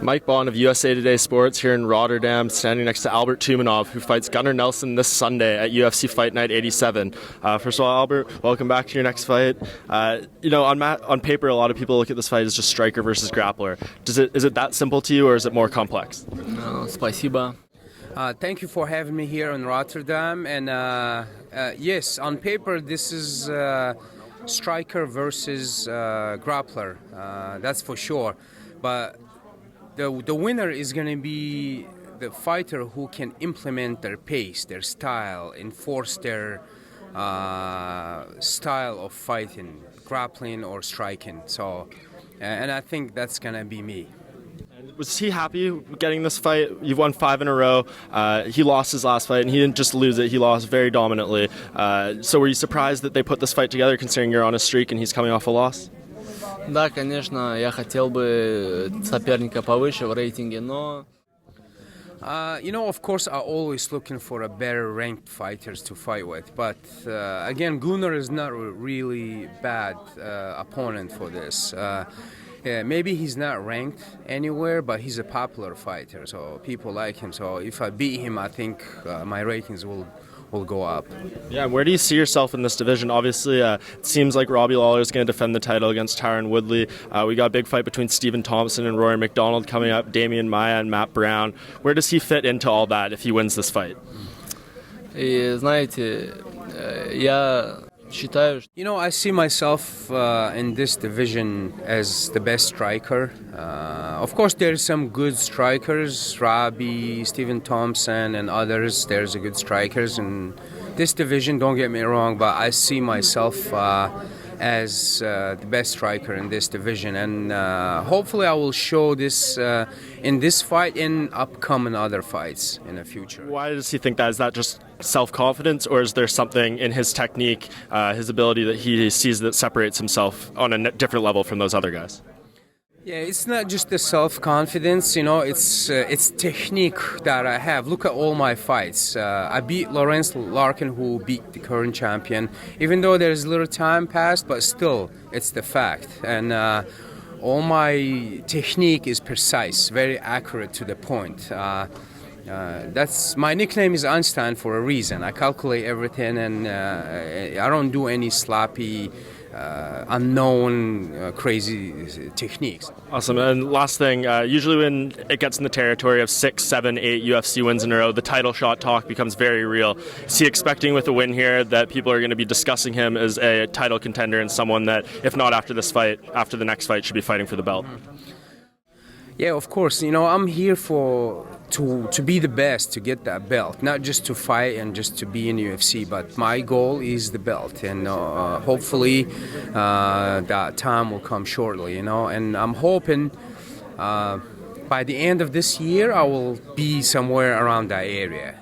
Mike Bond of USA Today Sports here in Rotterdam, standing next to Albert Tumenov, who fights Gunnar Nelson this Sunday at UFC Fight Night 87. First of all, Albert, welcome back to your next fight. On paper, a lot of people look at this fight as just striker versus grappler. Is it that simple to you, or is it more complex? Спасибо. Thank you for having me here in Rotterdam. And yes, on paper, this is striker versus grappler. That's for sure. But the winner is going to be the fighter who can implement their pace, their style, enforce their style of fighting, grappling or striking. So, and I think that's going to be me. Was he happy getting this fight? You've won 5 in a row. He lost his last fight, and he didn't just lose it. He lost very dominantly. So were you surprised that they put this fight together, considering you're on a streak and he's coming off a loss? Да, конечно, я хотел бы соперника повыше в рейтинге, но... Of course, I'm always looking for a better ranked fighters to fight with. But again, Gunnar is not a really bad opponent for this. Maybe he's not ranked anywhere, but he's a popular fighter, so people like him. So if I beat him, I think my ratings will go up. Yeah, where do you see yourself in this division? Obviously, it seems like Robbie Lawler is going to defend the title against Tyron Woodley. We got a big fight between Stephen Thompson and Rory McDonald coming up, Damian Maia and Matt Brown. Where does he fit into all that if he wins this fight? И знаете, я считаю, I see myself in this division as the best striker. Of course, there's some good strikers, Robbie, Stephen Thompson, and others. There's good strikers in this division, don't get me wrong, but I see myself as the best striker in this division. And hopefully I will show this in this fight and upcoming other fights in the future. Why does he think that? Is that just self-confidence, or is there something in his technique, his ability that he sees that separates himself on a different level from those other guys? Yeah, it's not just the self-confidence, it's technique that I have. Look at all my fights. I beat Lawrence Larkin, who beat the current champion. Even though there's a little time passed, but still, it's the fact. And all my technique is precise, very accurate to the point. That's my nickname is Einstein for a reason. I calculate everything, and I don't do any sloppy, unknown, crazy techniques. Awesome. And last thing, usually when it gets in the territory of 6, 7, 8 UFC wins in a row, the title shot talk becomes very real. Is he expecting with a win here that people are going to be discussing him as a title contender and someone that, if not after this fight, after the next fight, should be fighting for the belt? Yeah, of course. I'm here to be the best, to get that belt, not just to fight and just to be in UFC, but my goal is the belt, and hopefully that time will come shortly, and I'm hoping by the end of this year I will be somewhere around that area.